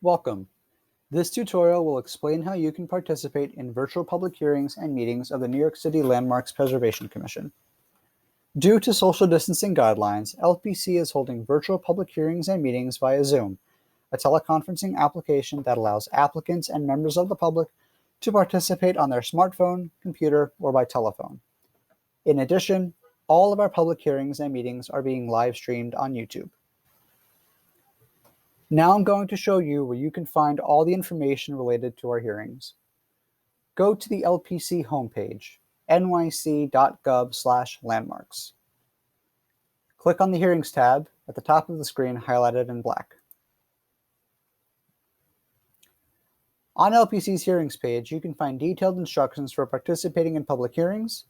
Welcome. This tutorial will explain how you can participate in virtual public hearings and meetings of the New York City Landmarks Preservation Commission. Due to social distancing guidelines, LPC is holding virtual public hearings and meetings via Zoom, a teleconferencing application that allows applicants and members of the public to participate on their smartphone, computer, or by telephone. In addition, all of our public hearings and meetings are being live streamed on YouTube. Now I'm going to show you where you can find all the information related to our hearings. Go to the LPC homepage, nyc.gov/landmarks. Click on the Hearings tab at the top of the screen highlighted in black. On LPC's Hearings page, you can find detailed instructions for participating in public hearings.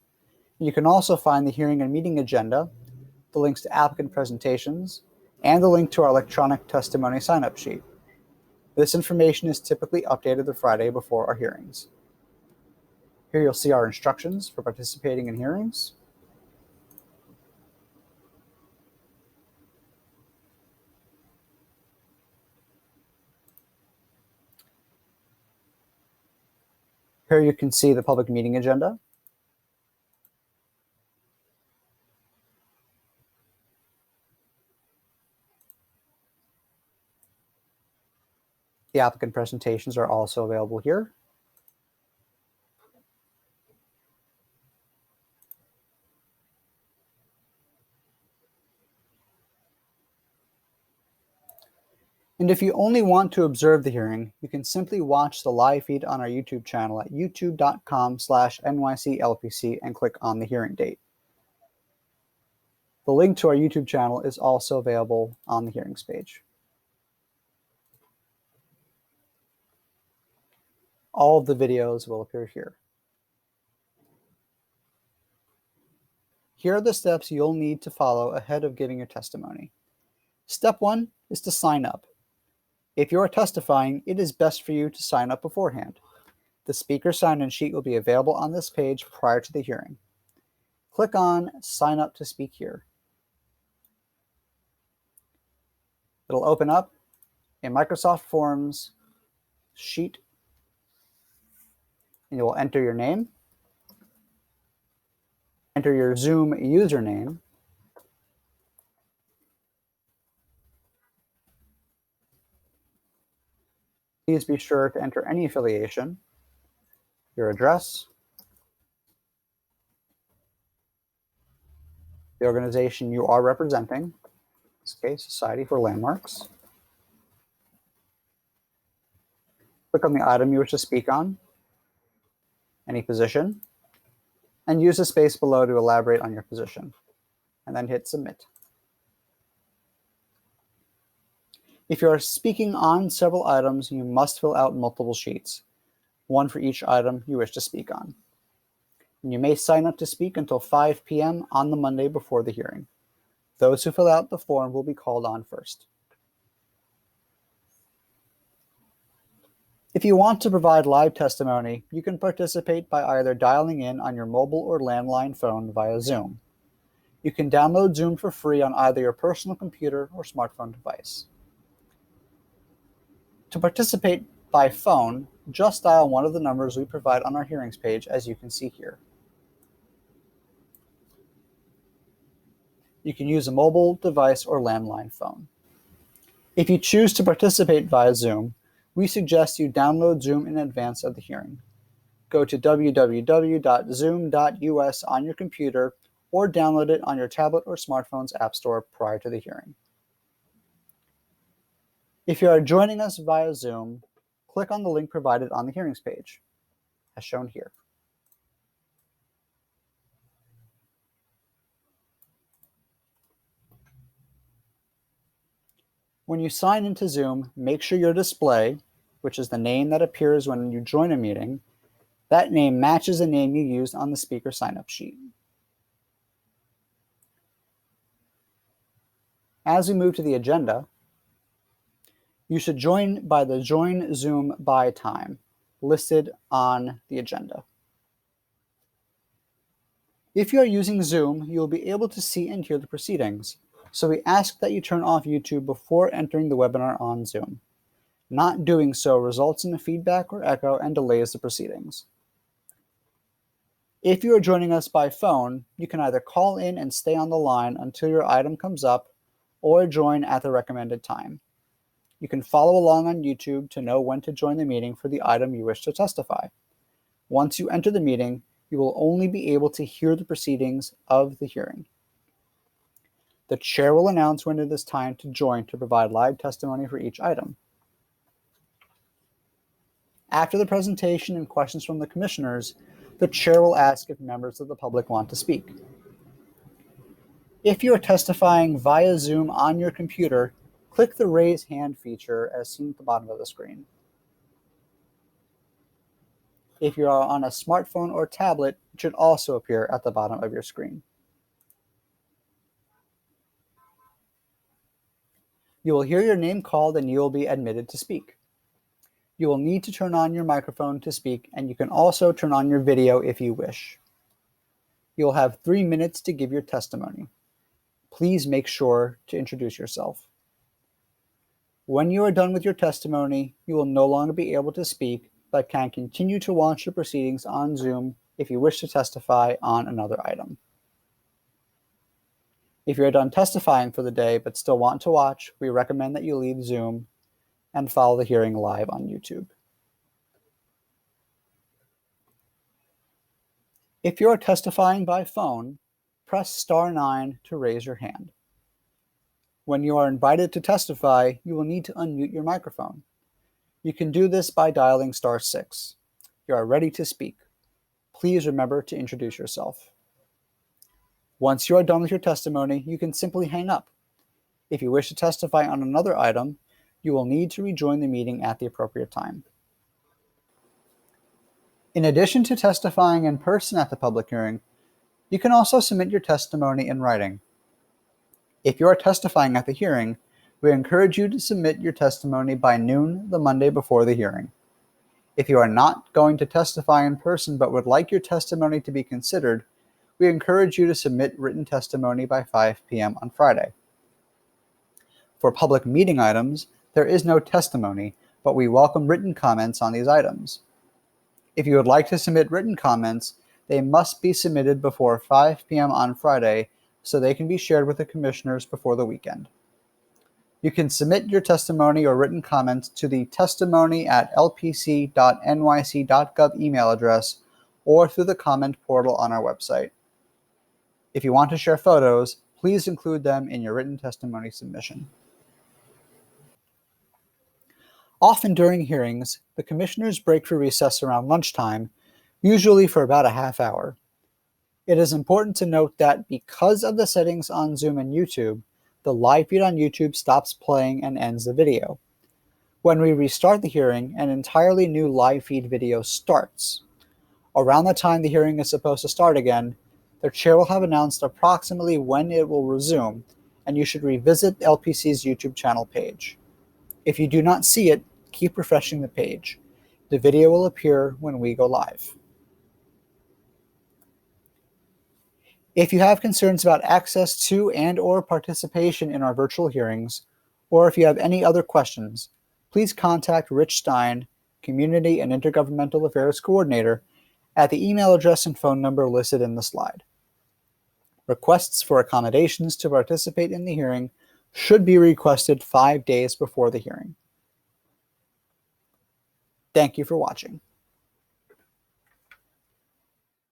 You can also find the hearing and meeting agenda, the links to applicant presentations, and the link to our electronic testimony sign-up sheet. This information is typically updated the Friday before our hearings. Here you'll see our instructions for participating in hearings. Here you can see the public meeting agenda. The applicant presentations are also available here. And if you only want to observe the hearing, you can simply watch the live feed on our YouTube channel at youtube.com/nyclpc and click on the hearing date. The link to our YouTube channel is also available on the hearings page. All of the videos will appear here. Here are the steps you'll need to follow ahead of giving your testimony. Step 1 is to sign up. If you are testifying, it is best for you to sign up beforehand. The speaker sign-in sheet will be available on this page prior to the hearing. Click on Sign Up to Speak here. It'll open up a Microsoft Forms sheet, and you will enter your name, enter your Zoom username, please be sure to enter any affiliation, your address, the organization you are representing, in this case, Society for Landmarks. Click on the item you wish to speak on, any position, and use the space below to elaborate on your position, and then hit Submit. If you are speaking on several items, you must fill out multiple sheets, one for each item you wish to speak on. And you may sign up to speak until 5 p.m. on the Monday before the hearing. Those who fill out the form will be called on first. If you want to provide live testimony, you can participate by either dialing in on your mobile or landline phone via Zoom. You can download Zoom for free on either your personal computer or smartphone device. To participate by phone, just dial one of the numbers we provide on our hearings page, as you can see here. You can use a mobile device or landline phone. If you choose to participate via Zoom, we suggest you download Zoom in advance of the hearing. Go to www.zoom.us on your computer or download it on your tablet or smartphone's app store prior to the hearing. If you are joining us via Zoom, click on the link provided on the hearings page, as shown here. When you sign into Zoom, make sure your display, which is the name that appears when you join a meeting, that name matches the name you used on the speaker sign-up sheet. As we move to the agenda, you should join by the Join Zoom by time listed on the agenda. If you are using Zoom, you will be able to see and hear the proceedings, so we ask that you turn off YouTube before entering the webinar on Zoom. Not doing so results in a feedback or echo and delays the proceedings. If you are joining us by phone, you can either call in and stay on the line until your item comes up, or join at the recommended time. You can follow along on YouTube to know when to join the meeting for the item you wish to testify. Once you enter the meeting, you will only be able to hear the proceedings of the hearing. The chair will announce when it is time to join to provide live testimony for each item. After the presentation and questions from the commissioners, the chair will ask if members of the public want to speak. If you are testifying via Zoom on your computer, click the raise hand feature as seen at the bottom of the screen. If you are on a smartphone or tablet, it should also appear at the bottom of your screen. You will hear your name called and you will be admitted to speak. You will need to turn on your microphone to speak, and you can also turn on your video if you wish. You will have 3 minutes to give your testimony. Please make sure to introduce yourself. When you are done with your testimony, you will no longer be able to speak, but can continue to watch the proceedings on Zoom if you wish to testify on another item. If you are done testifying for the day but still want to watch, we recommend that you leave Zoom and follow the hearing live on YouTube. If you are testifying by phone, press star 9 to raise your hand. When you are invited to testify, you will need to unmute your microphone. You can do this by dialing star 6. You are ready to speak. Please remember to introduce yourself. Once you are done with your testimony, you can simply hang up. If you wish to testify on another item, you will need to rejoin the meeting at the appropriate time. In addition to testifying in person at the public hearing, you can also submit your testimony in writing. If you are testifying at the hearing, we encourage you to submit your testimony by noon the Monday before the hearing. If you are not going to testify in person but would like your testimony to be considered, we encourage you to submit written testimony by 5 p.m. on Friday. For public meeting items, there is no testimony, but we welcome written comments on these items. If you would like to submit written comments, they must be submitted before 5 p.m. on Friday so they can be shared with the commissioners before the weekend. You can submit your testimony or written comments to the testimony@lpc.nyc.gov email address or through the comment portal on our website. If you want to share photos, please include them in your written testimony submission. Often during hearings, the commissioners break for recess around lunchtime, usually for about a half hour. It is important to note that because of the settings on Zoom and YouTube, the live feed on YouTube stops playing and ends the video. When we restart the hearing, an entirely new live feed video starts. Around the time the hearing is supposed to start again, the chair will have announced approximately when it will resume, and you should revisit LPC's YouTube channel page. If you do not see it, keep refreshing the page. The video will appear when we go live. If you have concerns about access to and/or participation in our virtual hearings, or if you have any other questions, please contact Rich Stein, Community and Intergovernmental Affairs Coordinator, at the email address and phone number listed in the slide. Requests for accommodations to participate in the hearing should be requested 5 days before the hearing. Thank you for watching.